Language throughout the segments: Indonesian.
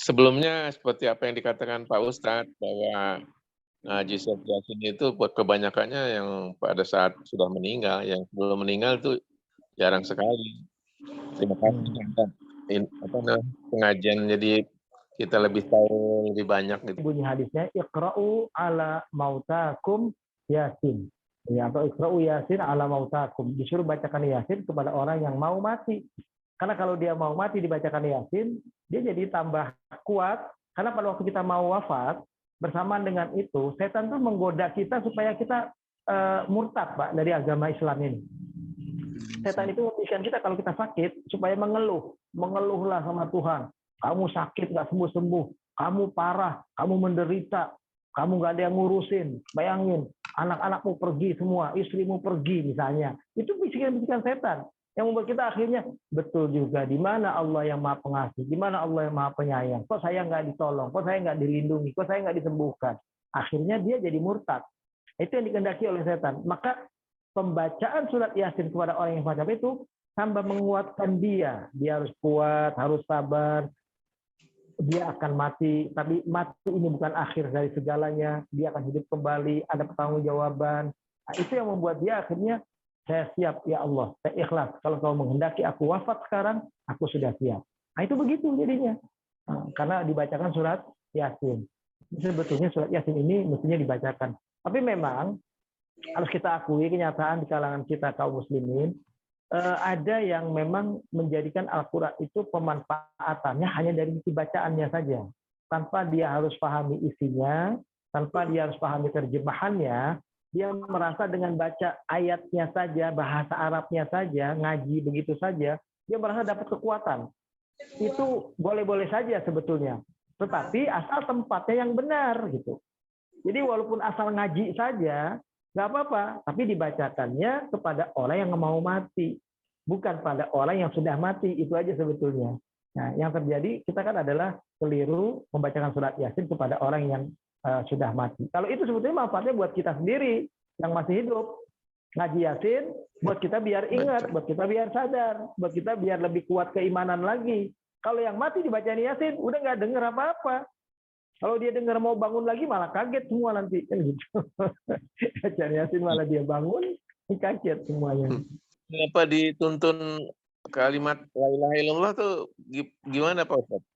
Sebelumnya seperti apa yang dikatakan Pak Ustadz bahwa ngaji surat Yasin itu buat kebanyakannya yang pada saat sudah meninggal, yang sebelum meninggal itu jarang sekali. Terima kasih Hmm. Ustaz, apa namanya, pengajian jadi kita lebih tahu lebih banyak gitu. Bunyi hadisnya iqra'u ala mautakum yasin. Ya, atau iqra'u yasin ala mautakum. Disuruh bacakan yasin kepada orang yang mau mati. Karena kalau dia mau mati dibacakan yasin, dia jadi tambah kuat. Karena pada waktu kita mau wafat, bersamaan dengan itu, setan tuh menggoda kita supaya kita murtad, Pak, dari agama Islam ini. Setan itu membisikkan kita kalau kita sakit supaya mengeluhlah sama Tuhan. Kamu sakit nggak sembuh-sembuh, kamu parah, kamu menderita, kamu nggak ada yang ngurusin. Bayangin, anak-anakmu pergi semua, istrimu pergi misalnya. Itu bisikan-bisikan setan yang membuat kita akhirnya betul juga di mana Allah yang Maha Pengasih, di mana Allah yang Maha Penyayang. Kok saya nggak ditolong, kok saya nggak dilindungi, kok saya nggak disembuhkan. Akhirnya dia jadi murtad. Itu yang dikehendaki oleh setan. Maka pembacaan surat Yasin kepada orang yang macam itu tambah menguatkan dia. Dia harus kuat, harus sabar. Dia akan mati, tapi mati ini bukan akhir dari segalanya. Dia akan hidup kembali, ada pertanggungjawaban. Nah, itu yang membuat dia akhirnya, saya siap, ya Allah, saya ikhlas. Kalau kau menghendaki aku wafat sekarang, aku sudah siap. Nah, itu begitu jadinya. Karena dibacakan surat Yasin. Sebetulnya surat Yasin ini mestinya dibacakan. Tapi memang harus kita akui kenyataan di kalangan kita kaum muslimin, ada yang memang menjadikan Al-Quran itu pemanfaatannya hanya dari isi bacaannya saja, tanpa dia harus pahami isinya, tanpa dia harus pahami terjemahannya. Dia merasa dengan baca ayatnya saja, bahasa Arabnya saja, ngaji begitu saja, dia merasa dapat kekuatan. Itu boleh-boleh saja sebetulnya, tetapi asal tempatnya yang benar gitu. Jadi walaupun asal ngaji saja, nggak apa-apa, tapi dibacakannya kepada orang yang mau mati, bukan pada orang yang sudah mati. Itu aja sebetulnya. Nah, yang terjadi kita kan adalah keliru membacakan surat Yasin kepada orang yang sudah mati. Kalau itu sebetulnya manfaatnya buat kita sendiri yang masih hidup. Ngaji Yasin buat kita biar ingat, buat kita biar sadar, buat kita biar lebih kuat keimanan lagi. Kalau yang mati dibacain Yasin, udah nggak dengar apa-apa. Kalau dia dengar mau bangun lagi malah kaget semua nanti kan gitu. Baca Yasin malah dia bangun, kaget semuanya. Kenapa dituntun kalimat la ilaha illallah tuh gimana Pak Ustadz?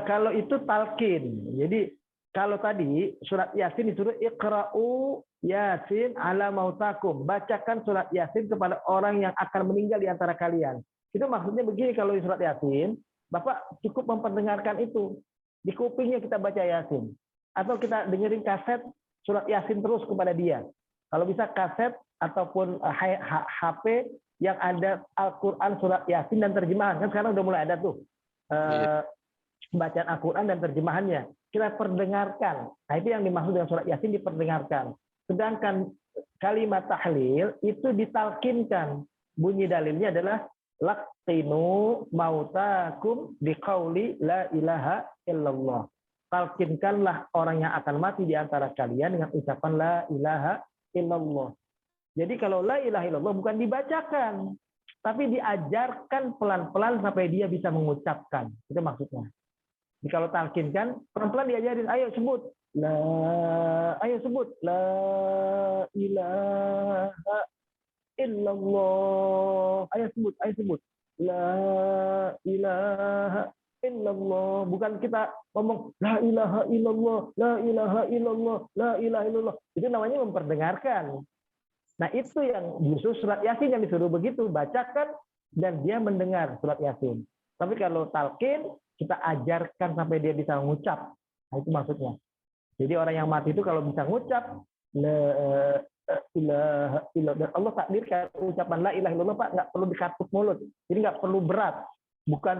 Kalau itu talqin. Jadi kalau tadi surat Yasin disuruh iqra'u Yasin ala mautakum. Bacakan surat Yasin kepada orang yang akan meninggal di antara kalian. Itu maksudnya begini, kalau di surat Yasin, Bapak cukup memperdengarkan itu. Di kupingnya kita baca Yasin. Atau kita dengerin kaset surat Yasin terus kepada dia. Kalau bisa kaset ataupun HP yang ada Al-Quran surat Yasin dan terjemahan. Kan sekarang udah mulai ada tuh. Bacaan Al-Quran dan terjemahannya. Kita perdengarkan. Nah, itu yang dimaksud dengan surat Yasin, diperdengarkan. Sedangkan kalimat tahlil itu ditalkinkan. Bunyi dalilnya adalah laqinu mautakum biqauli la ilaha illallah. Talkinkanlah orang yang akan mati di antara kalian dengan ucapan la ilaha illallah. Jadi kalau la ilaha illallah bukan dibacakan, tapi diajarkan pelan-pelan sampai dia bisa mengucapkan. Itu maksudnya. Jadi kalau talkin kan pelan-pelan diajarin, ayo sebut ayo sebut la ilaha illallah. Ayo sebut la ilaha illallah. Bukan kita ngomong la ilaha illallah, la ilaha illallah, la ilaha illallah. Itu namanya memperdengarkan. Nah, itu yang justru surat Yasin yang disuruh begitu, bacakan dan dia mendengar surat Yasin. Tapi kalau talqin, kita ajarkan sampai dia bisa mengucap. Nah, itu maksudnya. Jadi orang yang mati itu kalau bisa mengucap la ilaha illallah, dan Allah takdirkan ucapan la ilaha illallah, Pak, nggak perlu dikatup mulut. Jadi nggak perlu berat. Bukan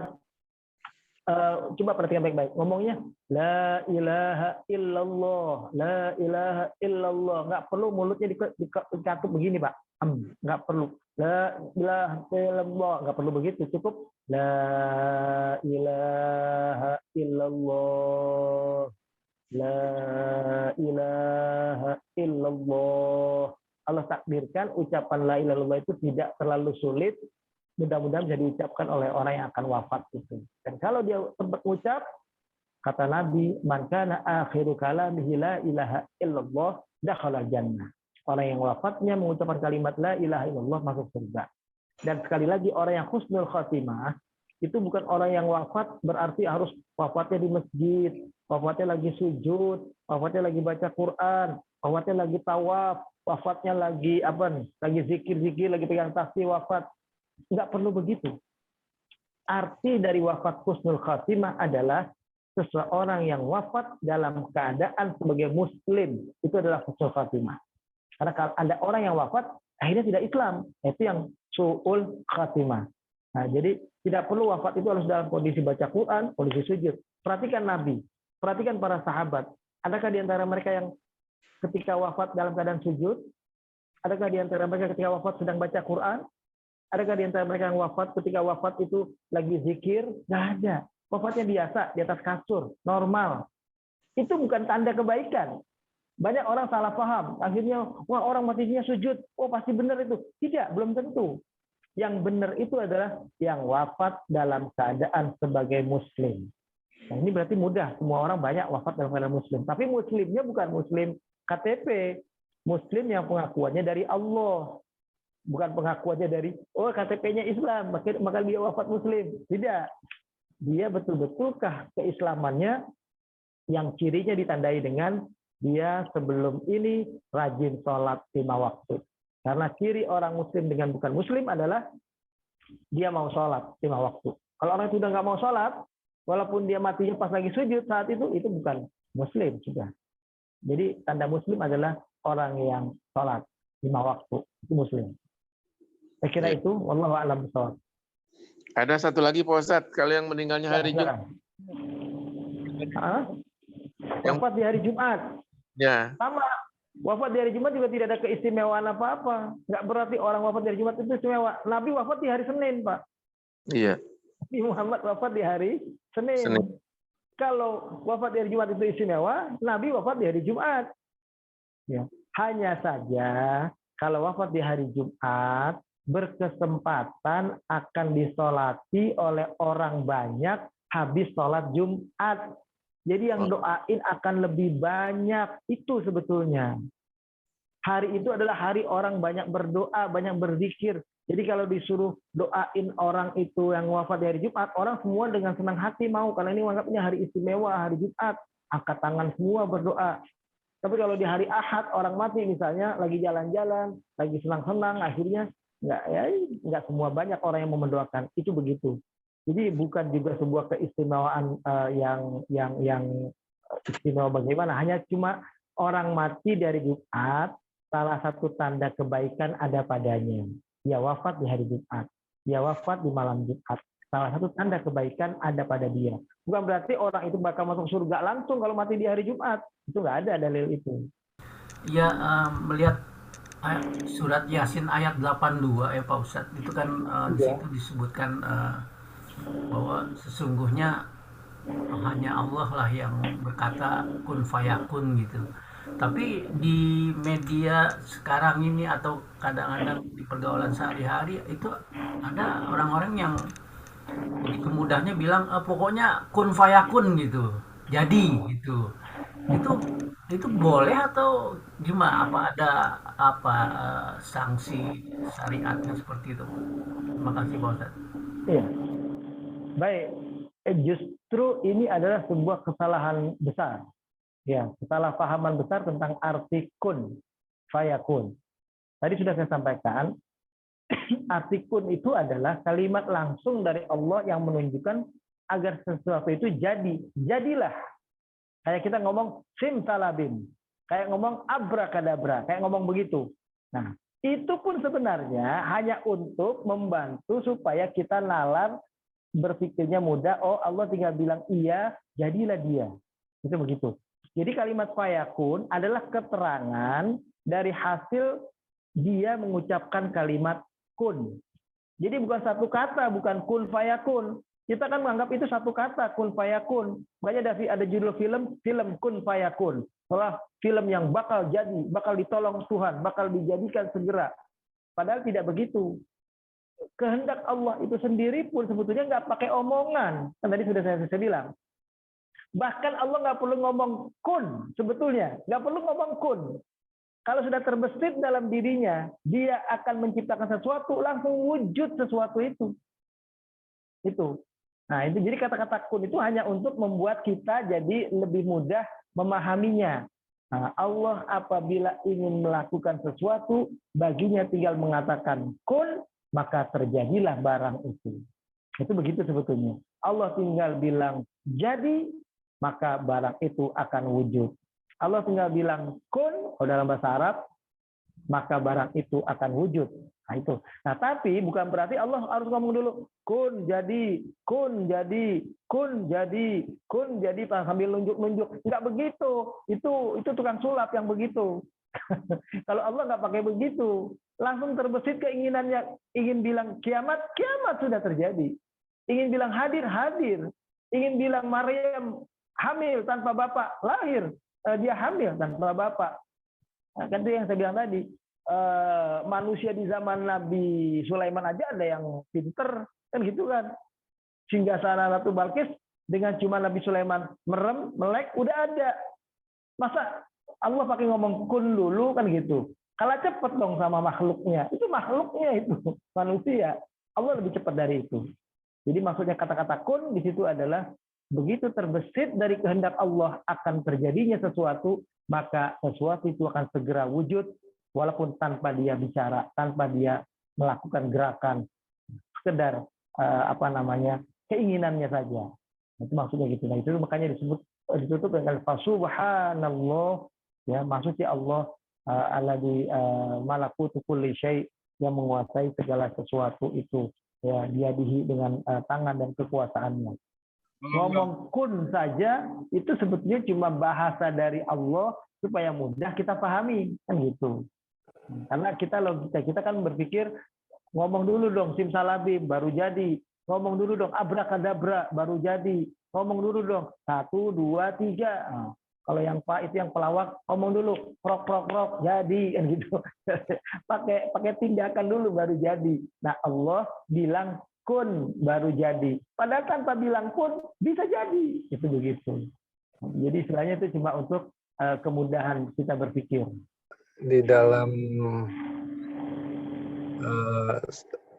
coba perhatikan baik-baik. Ngomongnya la ilaha illallah, la ilaha illallah. Nggak perlu mulutnya dikatup begini, Pak. Nggak perlu. La ilaha illallah. Nggak perlu begitu. Cukup la ilaha illallah. La ilaha illallah. Allah takdirkan ucapan la ilaha illallah itu tidak terlalu sulit, mudah-mudahan bisa diucapkan oleh orang yang akan wafat itu. Dan kalau dia sempat ucap, kata Nabi, man kana akhiru kalamihi la ilaha illallah dakhala jannah. Orang yang wafatnya mengucapkan kalimat la ilaha illallah masuk surga. Dan sekali lagi orang yang husnul khatimah itu bukan orang yang wafat berarti harus wafatnya di masjid, wafatnya lagi sujud, wafatnya lagi baca Quran, wafatnya lagi tawaf, wafatnya lagi apa nih? Lagi zikir-zikir, lagi pegang tasbih wafat. Enggak perlu begitu. Arti dari wafat husnul khatimah adalah seseorang yang wafat dalam keadaan sebagai muslim. Itu adalah husnul khatimah. Karena kalau ada orang yang wafat akhirnya tidak Islam, itu yang su'ul khatimah. Nah, jadi tidak perlu wafat itu harus dalam kondisi baca Quran, kondisi sujud. Perhatikan Nabi, perhatikan para sahabat. Adakah di antara mereka yang ketika wafat dalam keadaan sujud? Adakah di antara mereka ketika wafat sedang baca Quran? Adakah di antara mereka yang wafat ketika wafat itu lagi zikir? Nggak ada. Wafatnya biasa, di atas kasur, normal. Itu bukan tanda kebaikan. Banyak orang salah paham. Akhirnya, wah orang matinya sujud. Oh pasti benar itu. Tidak, belum tentu. Yang benar itu adalah yang wafat dalam keadaan sebagai muslim. Nah, ini berarti mudah. Semua orang banyak wafat dalam keadaan muslim. Tapi muslimnya bukan muslim KTP. Muslim yang pengakuannya dari Allah. Bukan pengakuannya dari, oh KTP-nya Islam, maka dia wafat muslim. Tidak. Dia betul-betulkah keislamannya yang cirinya ditandai dengan dia sebelum ini rajin sholat 5 waktu. Karena ciri orang muslim dengan bukan muslim adalah dia mau sholat 5 waktu. Kalau orang itu sudah nggak mau sholat, walaupun dia matinya pas lagi sujud saat itu bukan muslim sudah. Jadi tanda muslim adalah orang yang sholat 5 waktu. Itu muslim. Saya kira itu, wallahu a'lam bishawab. Ada satu lagi Pak Ustadz, kalau yang meninggalnya hari Jumat. Wafat di hari Jumat. Ya. Sama. Wafat di hari Jumat juga tidak ada keistimewaan apa-apa. Nggak berarti orang wafat di hari Jumat itu istimewa. Nabi wafat di hari Senin, Pak. Iya. Nabi Muhammad wafat di hari Senin. Kalau wafat di hari Jumat itu istimewa, Nabi wafat di hari Jumat. Ya. Hanya saja kalau wafat di hari Jumat, berkesempatan akan disolati oleh orang banyak habis sholat Jumat. Jadi yang doain akan lebih banyak. Itu sebetulnya. Hari itu adalah hari orang banyak berdoa, banyak berzikir. Jadi kalau disuruh doain orang itu yang wafat di hari Jumat, orang semua dengan senang hati mau. Karena ini menganggapnya hari istimewa, hari Jumat. Angkat tangan semua berdoa. Tapi kalau di hari Ahad, orang mati misalnya, lagi jalan-jalan, lagi senang-senang, akhirnya nggak semua banyak orang yang mau mendoakan. Itu begitu. Jadi bukan juga sebuah keistimewaan yang istimewa bagaimana. Hanya cuma orang mati dari Jumat, salah satu tanda kebaikan ada padanya. Dia wafat di hari Jumat. Dia wafat di malam Jumat. Salah satu tanda kebaikan ada pada dia. Bukan berarti orang itu bakal masuk surga langsung kalau mati di hari Jumat. Itu nggak ada dalil itu. Ya, melihat surat Yasin ayat 82 ya Pak Ustadz. Itu kan di situ disebutkan bahwa sesungguhnya hanya Allah lah yang berkata kun fayakun gitu. Tapi di media sekarang ini atau kadang-kadang di pergaulan sehari-hari itu ada orang-orang yang begitu mudahnya bilang pokoknya kun fayakun gitu. Jadi gitu. Itu boleh atau gimana? Apa ada sanksi syariatnya seperti itu? Terima kasih Pak Ustadz. Iya. Baik, justru ini adalah sebuah kesalahan besar. Ya, kesalahpahaman besar tentang arti kun, fayakun. Tadi sudah saya sampaikan, arti kun itu adalah kalimat langsung dari Allah yang menunjukkan agar sesuatu itu jadi. Jadilah. Kayak kita ngomong simsalabim, kayak ngomong abrakadabra, kayak ngomong begitu. Nah, itu pun sebenarnya hanya untuk membantu supaya kita nalar berpikirnya mudah, oh Allah tinggal bilang iya, jadilah dia. Itu begitu. Jadi kalimat fayakun adalah keterangan dari hasil dia mengucapkan kalimat kun. Jadi bukan satu kata, bukan kun fayakun. Kita kan menganggap itu satu kata, kun fayakun. Makanya ada judul film kun fayakun. Setelah film yang bakal jadi, bakal ditolong Tuhan, bakal dijadikan segera. Padahal tidak begitu. kehendak Allah itu sendiri pun sebetulnya nggak pakai omongan. Kan tadi sudah saya bilang. Bahkan Allah nggak perlu ngomong kun sebetulnya, nggak perlu ngomong kun. Kalau sudah terbesit dalam dirinya, dia akan menciptakan sesuatu, langsung wujud sesuatu itu. Itu. Nah, itu jadi kata-kata kun itu hanya untuk membuat kita jadi lebih mudah memahaminya. Nah, Allah apabila ingin melakukan sesuatu, baginya tinggal mengatakan kun, maka terjadilah barang itu. Itu begitu sebetulnya. Allah tinggal bilang jadi, maka barang itu akan wujud. Allah tinggal bilang kun, dalam bahasa Arab, maka barang itu akan wujud. Nah itu. Nah tapi bukan berarti Allah harus ngomong dulu kun jadi, kun jadi, kun jadi, kun jadi sambil nunjuk-nunjuk. Enggak begitu. Itu tukang sulap yang begitu. Kalau Allah nggak pakai begitu, langsung terbesit keinginannya, ingin bilang kiamat, kiamat sudah terjadi. Ingin bilang hadir, hadir. Ingin bilang Maryam hamil tanpa bapak, lahir. Dia hamil tanpa bapak. Nah, kan itu yang saya bilang tadi. Manusia di zaman Nabi Sulaiman aja ada yang pinter, kan gitu kan. Singgasana Ratu Balkis dengan cuma Nabi Sulaiman merem, melek, udah ada. Masa Allah pakai ngomong kun dulu kan gitu. Kalah cepet dong sama makhluknya. Itu makhluknya itu, manusia. Allah lebih cepat dari itu. Jadi maksudnya kata-kata kun di situ adalah begitu terbesit dari kehendak Allah akan terjadinya sesuatu, maka sesuatu itu akan segera wujud, walaupun tanpa dia bicara, tanpa dia melakukan gerakan, sekedar keinginannya saja. Itu maksudnya gitu. Nah itu makanya ditutup dengan Subhanallah, ya maksudnya Allah alladzi malakutu kulli syai', yang menguasai segala sesuatu itu, ya dia dengan tangan dan kekuasaannya. Ngomong kun saja itu sebetulnya cuma bahasa dari Allah supaya mudah kita pahami, kan gitu. Karena logika kita kan berpikir ngomong dulu dong simsalabim baru jadi, ngomong dulu dong abrakadabra baru jadi, ngomong dulu dong 1, 2, 3. Nah, kalau yang Pak itu yang pelawak ngomong dulu prok prok prok jadi, kan gitu. pakai tindakan dulu baru jadi. Nah Allah bilang kun baru jadi. Padahal tanpa bilang kun bisa jadi. Itu begitu. Jadi istilahnya itu cuma untuk kemudahan kita berpikir. Di dalam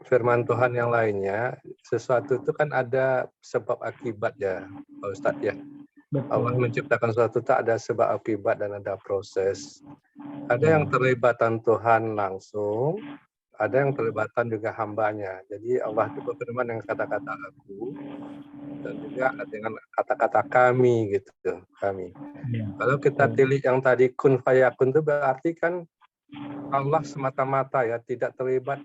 firman Tuhan yang lainnya, sesuatu itu kan ada sebab akibat ya, Pak Ustadz ya. Betul. Allah menciptakan sesuatu itu ada sebab akibat dan ada proses. Ada yang terlibatan Tuhan langsung, ada yang terlibatan juga hambanya. Jadi Allah itu berfirman dengan kata-kata aku dan juga dengan kata-kata kami gitu, kami. Ya. Kalau kita tilik yang tadi kun fayakun itu berarti kan Allah semata-mata ya, tidak terlibat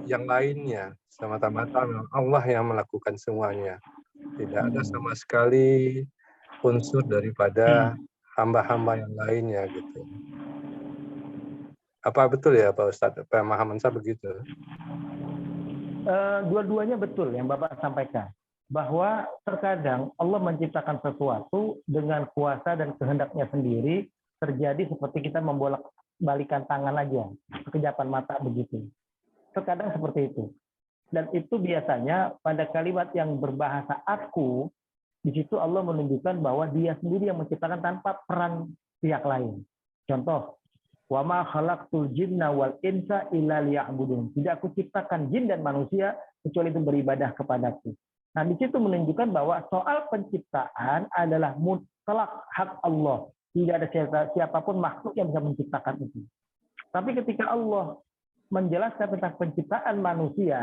yang lainnya. Semata-mata Allah yang melakukan semuanya. Tidak ada sama sekali unsur daripada hamba-hamba yang lainnya gitu. Apa betul ya Pak Ustadz? Pemahaman saya begitu. Dua-duanya betul yang Bapak sampaikan. Bahwa terkadang Allah menciptakan sesuatu dengan kuasa dan kehendaknya sendiri, terjadi seperti kita membolak-balikan tangan aja, kekejapan mata begitu. Terkadang seperti itu. Dan itu biasanya pada kalimat yang berbahasa aku, di situ Allah menunjukkan bahwa dia sendiri yang menciptakan tanpa peran pihak lain. Contoh, wa ma khalaqtul jinna wal insa illa liya'budun. Tidak aku ciptakan jin dan manusia kecuali itu beribadah kepadaku. Nah, di situ menunjukkan bahwa soal penciptaan adalah mutlak hak Allah. Tidak ada siapapun makhluk yang bisa menciptakan itu. Tapi ketika Allah menjelaskan tentang penciptaan manusia,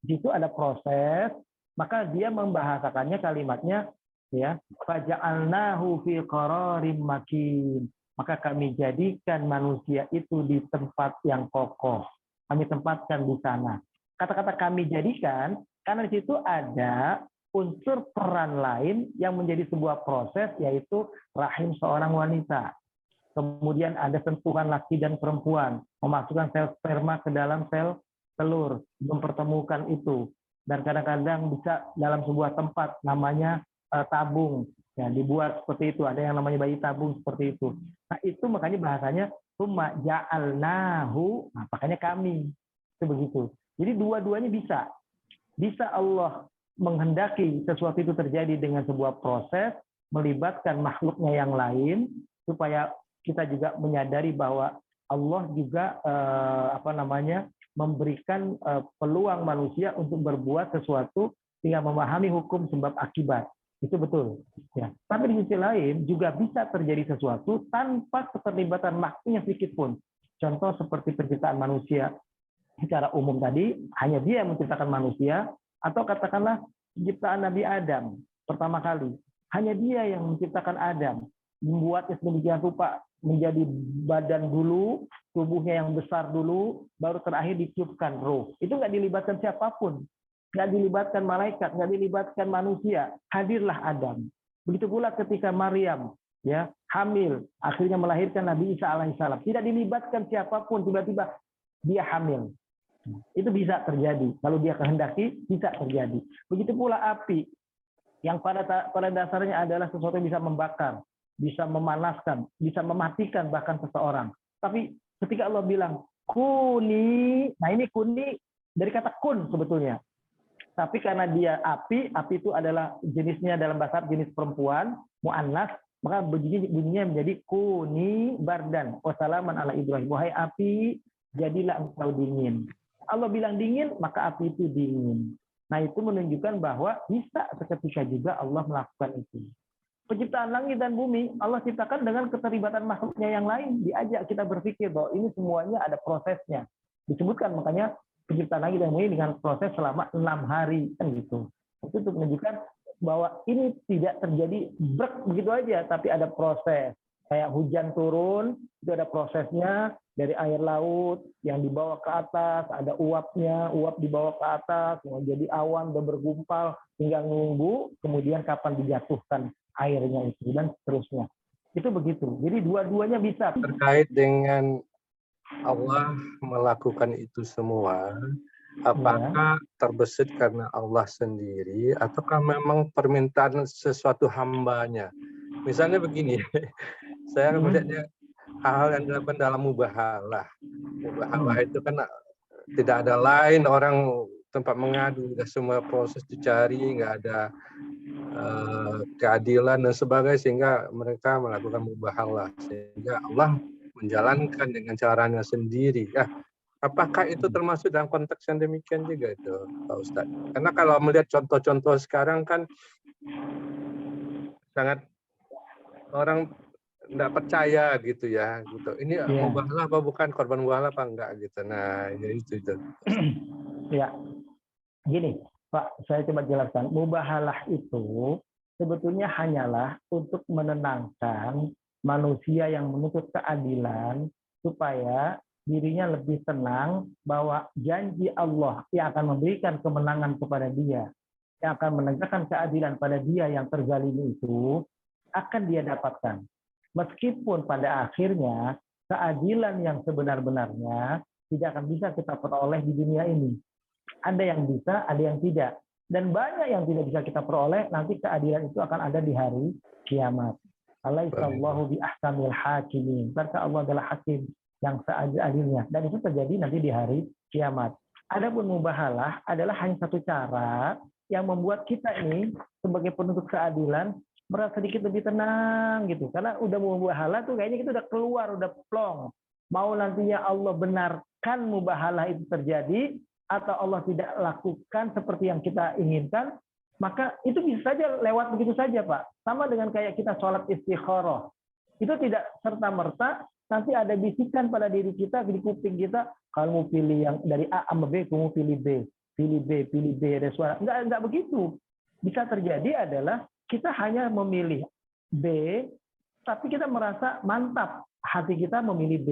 di situ ada proses, maka dia membahasakannya kalimatnya ya, faja'alnahu fi qararim makin. Maka kami jadikan manusia itu di tempat yang kokoh. Kami tempatkan di sana. Kata-kata kami jadikan, karena di situ ada unsur peran lain yang menjadi sebuah proses, yaitu rahim seorang wanita. Kemudian ada sentuhan laki dan perempuan, memasukkan sel sperma ke dalam sel telur, mempertemukan itu. Dan kadang-kadang bisa dalam sebuah tempat namanya tabung. Ya, dibuat seperti itu, ada yang namanya bayi tabung seperti itu. Nah, itu makanya bahasanya tsumma ja'alnahu, nah, makanya kami. Itu begitu. Jadi dua-duanya bisa. Bisa Allah menghendaki sesuatu itu terjadi dengan sebuah proses, melibatkan makhluknya yang lain, supaya kita juga menyadari bahwa Allah juga memberikan peluang manusia untuk berbuat sesuatu sehingga memahami hukum sebab akibat. Itu betul. Ya. Tapi di sisi lain juga bisa terjadi sesuatu tanpa keterlibatan makhluknya sedikit pun. Contoh seperti penciptaan manusia secara umum tadi, hanya dia yang menciptakan manusia, atau katakanlah penciptaan Nabi Adam pertama kali. Hanya dia yang menciptakan Adam, membuatnya sedemikian rupa, menjadi badan dulu, tubuhnya yang besar dulu, baru terakhir ditiupkan roh. Itu nggak dilibatkan siapapun, nggak dilibatkan malaikat, nggak dilibatkan manusia. Hadirlah Adam. Begitu pula ketika Maryam ya hamil, akhirnya melahirkan Nabi Isa alaihissalam. Tidak dilibatkan siapapun, tiba-tiba dia hamil. Itu bisa terjadi. Kalau dia kehendaki, bisa terjadi. Begitu pula api, yang pada dasarnya adalah sesuatu yang bisa membakar, bisa memanaskan, bisa mematikan bahkan seseorang. Tapi ketika Allah bilang, kuni, nah ini kuni dari kata kun sebetulnya. Tapi karena dia api itu adalah jenisnya dalam bahasa jenis perempuan, mu'annas, maka bunyinya menjadi kuni bardan, wassalaman ala Ibrahim. Wahai api, jadilah engkau dingin. Allah bilang dingin, maka api itu dingin. Nah, itu menunjukkan bahwa bisa seketika juga Allah melakukan itu. Penciptaan langit dan bumi, Allah ciptakan dengan keterlibatan makhluknya yang lain. Diajak kita berpikir bahwa ini semuanya ada prosesnya. Disebutkan makanya penciptaan langit dan bumi dengan proses selama 6 hari. Kan gitu. Itu untuk menunjukkan bahwa ini tidak terjadi begitu aja, tapi ada proses. Kayak hujan turun, itu ada prosesnya. Dari air laut yang dibawa ke atas, ada uapnya, uap dibawa ke atas, menjadi awan dan bergumpal hingga nunggu, kemudian kapan dijatuhkan airnya itu, dan seterusnya. Itu begitu. Jadi dua-duanya bisa. Terkait dengan Allah melakukan itu semua, apakah terbesit karena Allah sendiri, ataukah memang permintaan sesuatu hambanya? Misalnya begini, saya melihatnya hal-hal yang dilakukan dalam mubahalah. Mubahalah itu kan tidak ada lain orang tempat mengadu, sudah semua proses dicari, nggak ada keadilan dan sebagainya, sehingga mereka melakukan mubahalah, sehingga Allah menjalankan dengan caranya sendiri. Apakah itu termasuk dalam konteks yang demikian juga itu, Pak Ustadz? Karena kalau melihat contoh-contoh sekarang kan sangat orang nggak percaya gitu ya, gitu. Ini mubahalah apa bukan, korban mubahalah apa enggak gitu. Nah, ya itu. Ya, gini Pak, saya coba jelaskan. Mubahalah itu sebetulnya hanyalah untuk menenangkan manusia yang menuntut keadilan supaya dirinya lebih tenang bahwa janji Allah yang akan memberikan kemenangan kepada dia, yang akan menegakkan keadilan pada dia yang terzalimi itu akan dia dapatkan. Meskipun pada akhirnya keadilan yang sebenar-benarnya tidak akan bisa kita peroleh di dunia ini. Ada yang bisa, ada yang tidak. Dan banyak yang tidak bisa kita peroleh, nanti keadilan itu akan ada di hari kiamat. Alaihissallahu bi ahkamil hakimin. Karena Allah adalah hakim yang seadil-adilnya. Dan itu terjadi nanti di hari kiamat. Adapun mubahalah adalah hanya satu cara yang membuat kita ini sebagai penuntut keadilan merasa sedikit lebih tenang gitu, karena udah mubahalah tuh kayaknya kita udah keluar, udah plong. Mau nantinya Allah benarkan mubahalah itu terjadi atau Allah tidak lakukan seperti yang kita inginkan, maka itu bisa saja lewat begitu saja, Pak. Sama dengan kayak kita sholat istikharah, itu tidak serta merta nanti ada bisikan pada diri kita, di kuping kita, kalau mau pilih yang dari A sama B, kamu pilih B, pilih B, ada suara. Enggak begitu. Bisa terjadi adalah kita hanya memilih B, tapi kita merasa mantap hati kita memilih B.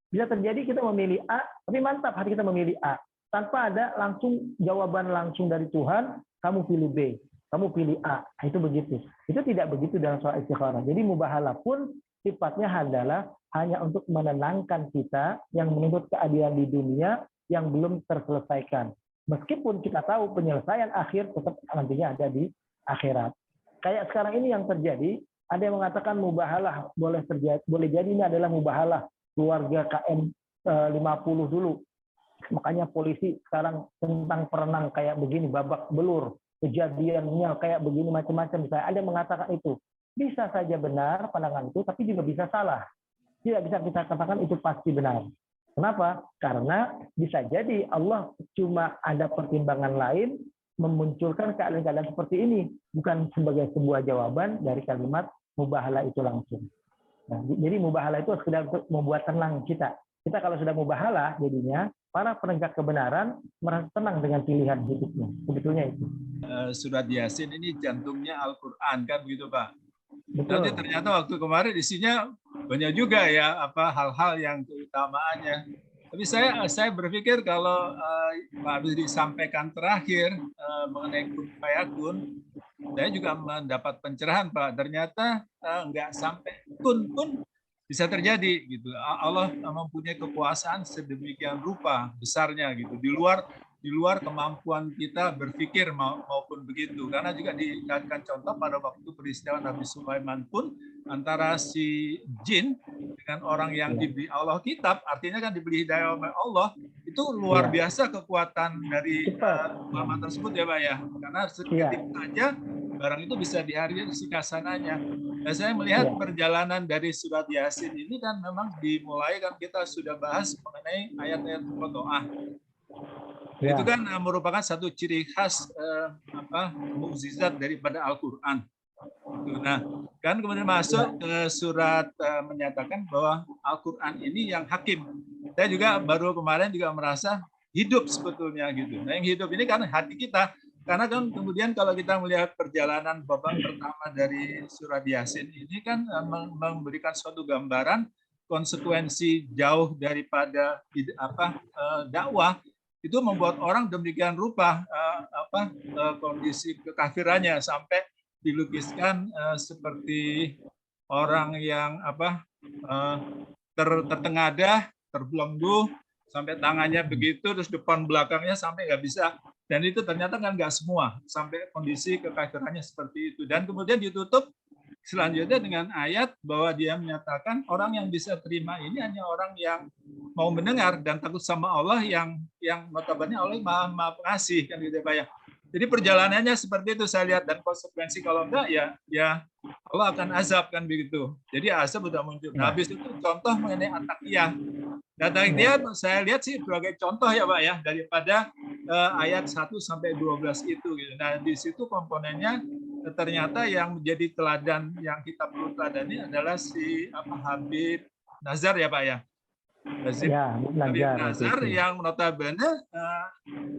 Bisa terjadi kita memilih A, tapi mantap hati kita memilih A. Tanpa ada langsung jawaban langsung dari Tuhan, kamu pilih B, kamu pilih A. Itu begitu. Itu tidak begitu dalam soal istikharah. Jadi mubahalah pun sifatnya adalah hanya untuk menenangkan kita yang menuntut keadilan di dunia yang belum terselesaikan. Meskipun kita tahu penyelesaian akhir tetap nantinya ada di akhirat. Kayak sekarang ini yang terjadi, ada yang mengatakan mubahalah boleh jadi ini adalah mubahalah keluarga KM 50 dulu. Makanya polisi sekarang tentang perenang kayak begini, babak belur, kejadiannya kayak begini macam-macam. Misalnya ada yang mengatakan itu. Bisa saja benar pandangan itu, tapi juga bisa salah. Tidak bisa kita katakan itu pasti benar. Kenapa? Karena bisa jadi Allah cuma ada pertimbangan lain memunculkan keadaan-keadaan seperti ini. Bukan sebagai sebuah jawaban dari kalimat mubahalah itu langsung. Nah, jadi mubahalah itu sekedar untuk membuat tenang kita. Kita kalau sudah mubahalah jadinya, para penegak kebenaran merasa tenang dengan pilihan hidupnya. Sebetulnya itu. Surat Yasin ini jantungnya Al-Quran kan begitu Pak. Betul. Tapi ternyata waktu kemarin isinya banyak juga ya hal-hal yang keutamaannya. Tapi saya berpikir kalau Pak Habib disampaikan terakhir mengenai kun fayakun, saya juga mendapat pencerahan Pak. Ternyata nggak sampai kun pun bisa terjadi gitu. Allah mempunyai kekuasaan sedemikian rupa besarnya gitu di luar kemampuan kita berpikir maupun begitu. Karena juga dikatakan contoh pada waktu peristiwa Nabi Sulaiman pun antara si jin dengan orang yang diberi Allah kitab, artinya kan diberi hidayah oleh Allah, itu luar biasa kekuatan dari ulama tersebut ya Pak ya. Karena seketika saja barang itu bisa dihadirkan sananya. Nah, saya melihat perjalanan dari surat Yasin ini kan memang dimulai kan kita sudah bahas mengenai ayat-ayat doa. Itu kan merupakan satu ciri khas mukjizat daripada Al-Quran. Nah, kan kemudian masuk ke surat menyatakan bahwa Al-Quran ini yang hakim. Saya juga baru kemarin juga merasa hidup sebetulnya gitu. Nah, yang hidup ini kan hati kita. Karena kan kemudian kalau kita melihat perjalanan babak pertama dari surat Yasin ini kan memberikan suatu gambaran konsekuensi jauh daripada dakwah itu membuat orang demikian rupa kondisi kekafirannya sampai dilukiskan seperti orang yang tertengadah, terbelenggu sampai tangannya begitu, terus depan belakangnya sampai nggak bisa. Dan itu ternyata kan nggak semua, sampai kondisi kekafirannya seperti itu. Dan kemudian ditutup selanjutnya dengan ayat bahwa dia menyatakan orang yang bisa terima ini hanya orang yang mau mendengar dan takut sama Allah yang notabene Allah Maha Pengasih kan gitu Pak ya. Jadi perjalanannya seperti itu saya lihat, dan konsekuensi kalau enggak ya Allah akan azab kan begitu. Jadi azab sudah muncul. Nah, habis itu contoh mengenai At-Taqiyah. At-Taqiyah saya lihat sih sebagai contoh ya Pak ya daripada ayat 1 sampai 12 itu gitu. Nah, di situ komponennya ternyata yang menjadi teladan yang kita perlu teladani adalah si Habib Nazar ya Pak ya. Habib Nazar yang notabene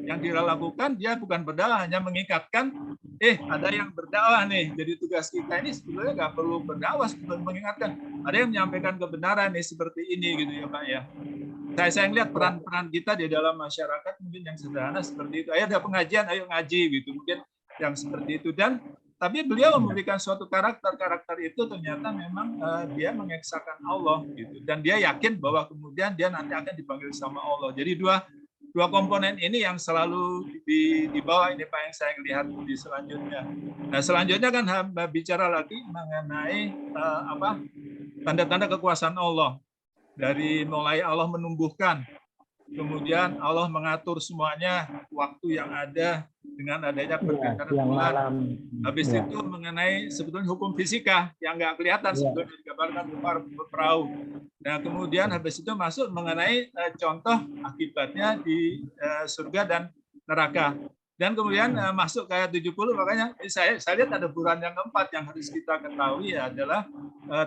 yang dia lakukan dia bukan berdakwah, hanya mengikatkan ada yang berdakwah nih. Jadi tugas kita ini sebetulnya nggak perlu berdakwah, sebetulnya mengingatkan ada yang menyampaikan kebenaran nih seperti ini gitu ya Pak ya. Saya melihat peran-peran kita di dalam masyarakat mungkin yang sederhana seperti itu. Ayo ada pengajian, ayo ngaji gitu. Mungkin yang seperti itu. Dan tapi beliau memberikan suatu karakter itu ternyata memang dia mengesahkan Allah gitu. Dan dia yakin bahwa kemudian dia nanti akan dipanggil sama Allah. Jadi dua komponen ini yang selalu dibawa ini Pak yang saya lihat di selanjutnya. Nah, selanjutnya kan bicara lagi mengenai tanda-tanda kekuasaan Allah. Dari mulai Allah menumbuhkan, kemudian Allah mengatur semuanya, waktu yang ada dengan adanya pergerakan bulan. Habis itu mengenai sebetulnya hukum fisika yang nggak kelihatan sebetulnya digambarkan perahu. Nah, kemudian habis itu masuk mengenai contoh akibatnya di surga dan neraka. Dan kemudian masuk ke ayat 70, makanya saya lihat ada buruan yang keempat yang harus kita ketahui adalah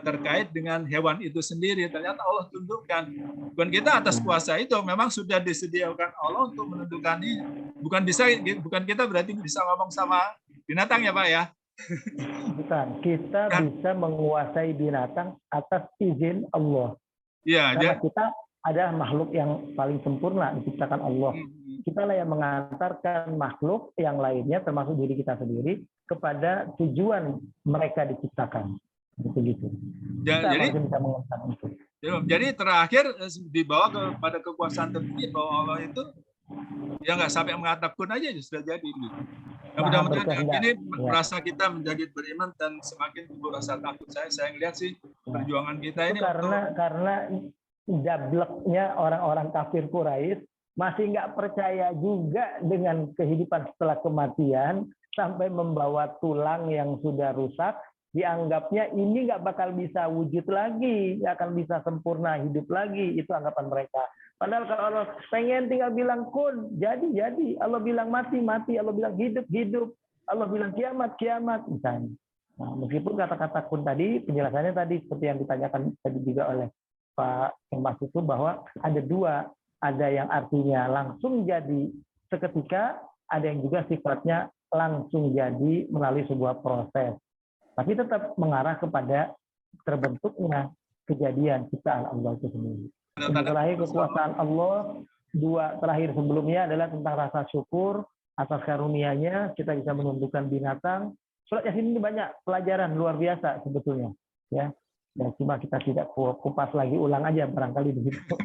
terkait dengan hewan itu sendiri. Ternyata Allah tundukkan. Bukan kita atas kuasa itu, memang sudah disediakan Allah untuk menundukkan ini. Bukan kita berarti bisa ngomong sama binatang ya Pak ya? Bukan, kita bisa menguasai binatang atas izin Allah. Ya, karena kita adalah makhluk yang paling sempurna diciptakan Allah. Kita lah yang mengantarkan makhluk yang lainnya, termasuk diri kita sendiri, kepada tujuan mereka diciptakan. Begitu. Jadi terakhir dibawa kepada kekuasaan tertinggi bahwa Allah itu ya nggak sampai mengatakan aja sudah jadi. Gitu. Nah, mudah-mudahan ini merasa kita menjadi beriman dan semakin timbul rasa takut. Saya melihat sih perjuangan kita ini karena dableknya orang-orang kafir Quraisy masih nggak percaya juga dengan kehidupan setelah kematian, sampai membawa tulang yang sudah rusak, dianggapnya ini nggak bakal bisa wujud lagi, nggak akan bisa sempurna hidup lagi. Itu anggapan mereka. Padahal kalau Allah pengen tinggal bilang kun, jadi. Allah bilang mati, Allah bilang hidup. Allah bilang kiamat, misalnya. Nah, meskipun kata-kata kun tadi, penjelasannya tadi seperti yang ditanyakan tadi juga oleh Pak Mas itu, bahwa ada dua, ada yang artinya langsung jadi seketika, ada yang juga sifatnya langsung jadi melalui sebuah proses. Tapi tetap mengarah kepada terbentuknya kejadian ciptaan Allah itu sendiri. Yang terakhir kekuasaan Allah, dua terakhir sebelumnya adalah tentang rasa syukur atas karunia-Nya, kita bisa menundukkan binatang. Surat Yasin ini banyak pelajaran luar biasa sebetulnya, ya. Dan cuma kita tidak kupas lagi, ulang aja barangkali begitu.